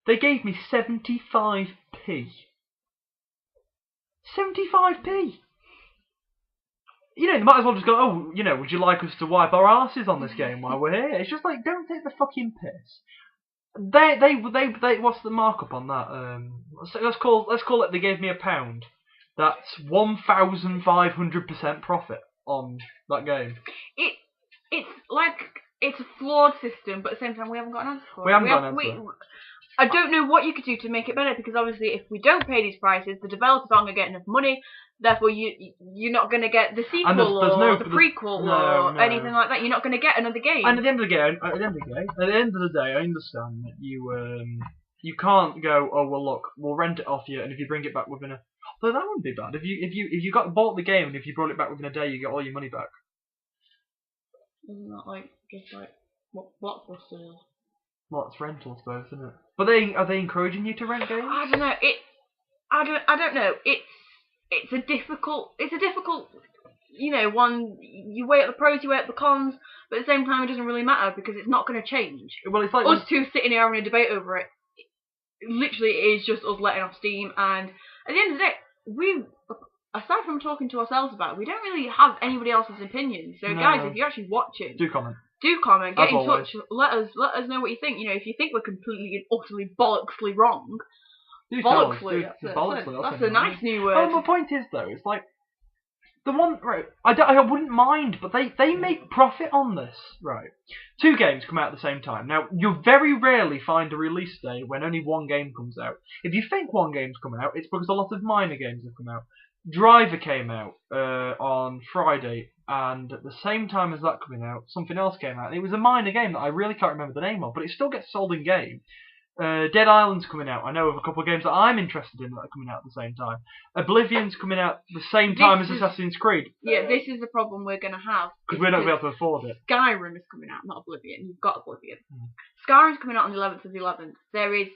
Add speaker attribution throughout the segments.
Speaker 1: They gave me 75p. 75p. You know, they might as well just go, oh, you know, would you like us to wipe our asses on this game while we're here? It's just like, don't take the fucking piss. They what's the markup on that? Let's call it they gave me £1. That's 1,500% profit on that game.
Speaker 2: It's like, it's a flawed system, but at the same time we haven't got an answer for it.
Speaker 1: We haven't got an answer.
Speaker 2: I don't know what you could do to make it better, because obviously if we don't pay these prices, the developers aren't going to get enough money, therefore you're not going to get the sequel the prequel or anything like that. You're not going to get another game.
Speaker 1: And at the end of the day, I understand that you can't go, oh well look, we'll rent it off you, and if you bring it back within a... Though that wouldn't be bad. If you bought the game and if you brought it back within a day, you get all your money back.
Speaker 2: Isn't that like just like Blockbuster?
Speaker 1: Well, it's rental, I suppose, isn't it? But are they encouraging you to rent games?
Speaker 2: I don't know. I don't know. It's a difficult. You know, one you weigh up the pros, you weigh up the cons, but at the same time, it doesn't really matter because it's not going to change.
Speaker 1: Well, it's like
Speaker 2: us two sitting here having a debate over it. Literally, it is just us letting off steam, and at the end of the day, aside from talking to ourselves about it, we don't really have anybody else's opinion. So, guys, if you're actually watching,
Speaker 1: do comment.
Speaker 2: Get in touch. Let us know what you think. You know, if you think we're completely and utterly bollocksly wrong, bollocksly. That's a nice new word.
Speaker 1: Oh, my point is though, it's like the one right. I wouldn't mind, but they make profit on this, right? 2 games come out at the same time. Now you very rarely find a release day when only one game comes out. If you think one game's come out, it's because a lot of minor games have come out. Driver came out on Friday, and at the same time as that coming out, something else came out. It was a minor game that I really can't remember the name of, but it still gets sold in game. Dead Island's coming out. I know of a couple of games that I'm interested in that are coming out at the same time. Oblivion's coming out at the same time as Assassin's Creed.
Speaker 2: Yeah, this is the problem we're going to have.
Speaker 1: Because we're not going to be able to afford it.
Speaker 2: Skyrim is coming out, not Oblivion. You've got Oblivion. Skyrim's coming out on the 11th of the 11th. There is...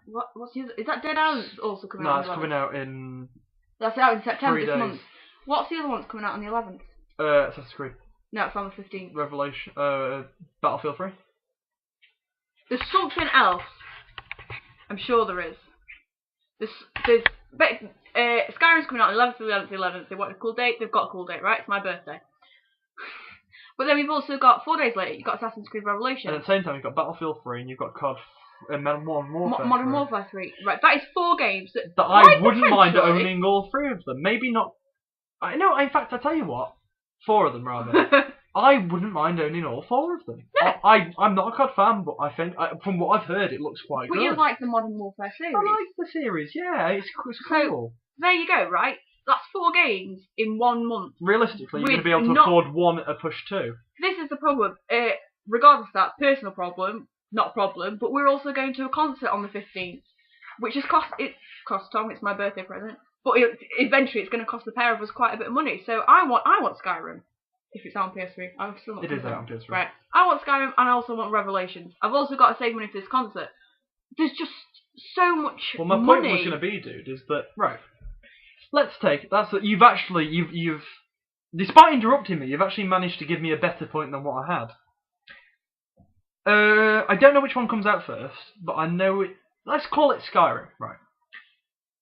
Speaker 2: What's the other... Is that Dead Island also coming out on the 11th? No, it's coming out in... That's out in September this month. What's the other one that's coming out on the 11th?
Speaker 1: Assassin's Creed.
Speaker 2: No, it's on the 15th.
Speaker 1: Revelation. Battlefield 3.
Speaker 2: There's something else. I'm sure there is. Skyrim's coming out on the 11th of the 11th of the 11th. They want a cool date. They've got a cool date, right? It's my birthday. But then we've also got 4 days later. You've got Assassin's Creed Revelation.
Speaker 1: And at the same time, you've got Battlefield 3 and you've got COD. Modern Warfare.
Speaker 2: Modern Warfare 3. Right, that is 4 games that
Speaker 1: I wouldn't mind owning all 3 of them. Maybe not. I know. In fact, I tell you what. 4 of them rather. I wouldn't mind owning all 4 of them. No. I'm not a COD fan, but I think from what I've heard, it looks quite good.
Speaker 2: But you like the Modern Warfare series?
Speaker 1: I like the series. Yeah, it's cool.
Speaker 2: So, there you go. Right, that's 4 games in 1 month.
Speaker 1: Realistically, you're going to be able to afford 1 at a push 2. This
Speaker 2: is the problem. Regardless of that, personal problem. Not a problem, but we're also going to a concert on the 15th, which has cost Tom. It's my birthday present, but eventually it's going to cost the pair of us quite a bit of money. So I want Skyrim. If it's on PS3, I'm still not.
Speaker 1: It is out on PS3.
Speaker 2: Right. I want Skyrim, and I also want Revelations. I've also got to save money for this concert. There's just so much.
Speaker 1: Well, my point was going to be, dude, is that right? Let's take you've despite interrupting me, you've actually managed to give me a better point than what I had. I don't know which one comes out first, but I know it. Let's call it Skyrim, right?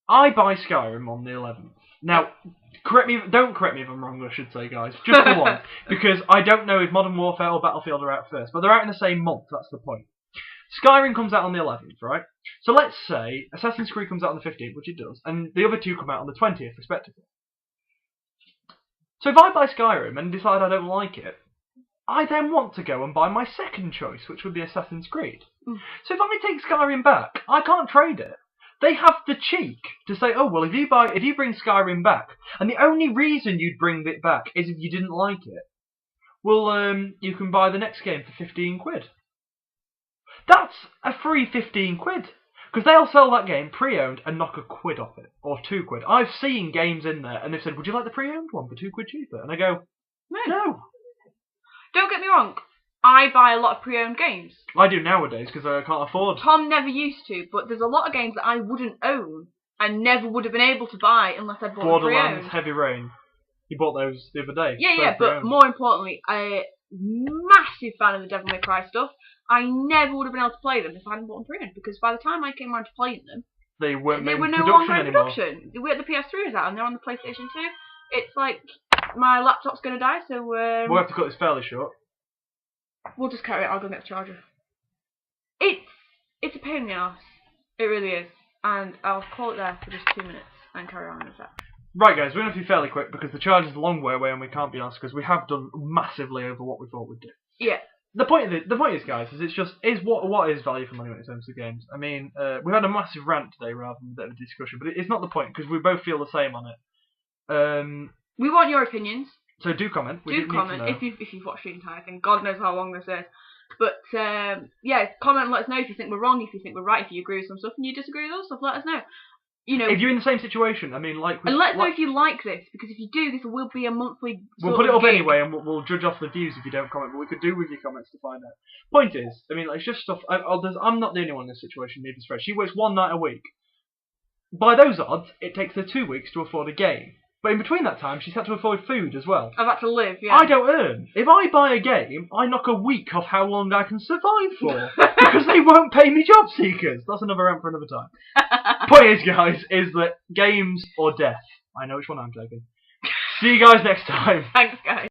Speaker 1: I buy Skyrim on the 11th. Now, don't correct me if I'm wrong, I should say, guys. Just the one. Because I don't know if Modern Warfare or Battlefield are out first, but they're out in the same month, that's the point. Skyrim comes out on the 11th, right? So let's say Assassin's Creed comes out on the 15th, which it does, and the other 2 come out on the 20th, respectively. So if I buy Skyrim and decide I don't like it, I then want to go and buy my second choice, which would be Assassin's Creed. So if I take Skyrim back, I can't trade it. They have the cheek to say, oh well, if you bring Skyrim back, and the only reason you'd bring it back is if you didn't like it, well, you can buy the next game for 15 quid. That's a free 15 quid. Because they'll sell that game pre-owned and knock a quid off it, or 2 quid. I've seen games in there, and they've said, would you like the pre-owned one for 2 quid cheaper? And I go, no.
Speaker 2: Don't get me wrong, I buy a lot of pre-owned games.
Speaker 1: I do nowadays because I can't afford.
Speaker 2: Tom never used to, but there's a lot of games that I wouldn't own and never would have been able to buy unless I bought them pre-owned.
Speaker 1: Borderlands, Heavy Rain. You bought those the other day.
Speaker 2: Yeah, but more importantly, I'm a massive fan of the Devil May Cry stuff. I never would have been able to play them if I hadn't bought them pre-owned, because by the time I came around to playing them,
Speaker 1: they were
Speaker 2: no
Speaker 1: production
Speaker 2: longer in
Speaker 1: anymore.
Speaker 2: production. We had the PS3 was out, and they're on the PlayStation 2. It's like, my laptop's going to die, so
Speaker 1: We'll have to cut this fairly short.
Speaker 2: we'll just carry it. I'll go get the charger. It's a pain in the arse. It really is. And I'll call it there for just 2 minutes and carry on in a sec.
Speaker 1: Right, guys, we're going to be fairly quick because the charger's a long way away and we can't be asked because we have done massively over what we thought we'd do.
Speaker 2: Yeah.
Speaker 1: The point is, guys, is what is value for money when it comes to games. I mean, we had a massive rant today rather than a bit of a discussion, but it's not the point because we both feel the same on it.
Speaker 2: We want your opinions.
Speaker 1: So do comment.
Speaker 2: Do comment if you've watched the entire thing. God knows how long this is. But yeah, comment and let us know if you think we're wrong, if you think we're right, if you agree with some stuff and you disagree with other stuff. Let us know. You know,
Speaker 1: if you're in the same situation, I mean,
Speaker 2: and let us know if you like this, because if you do, this will be a monthly.
Speaker 1: We'll put it up anyway, and we'll judge off the views if you don't comment. But we could do with your comments to find out. Point is, I mean, like, it's just stuff. I'm not the only one in this situation. Neither is Fred. She works 1 night a week. By those odds, it takes her 2 weeks to afford a game. But in between that time, she's had to afford food as well.
Speaker 2: I've had to live, yeah.
Speaker 1: I don't earn. If I buy a game, I knock a week off how long I can survive for. Because they won't pay me job seekers. That's another rant for another time. Point is, guys, is that games or death. I know which one I'm taking. See you guys next time.
Speaker 2: Thanks, guys.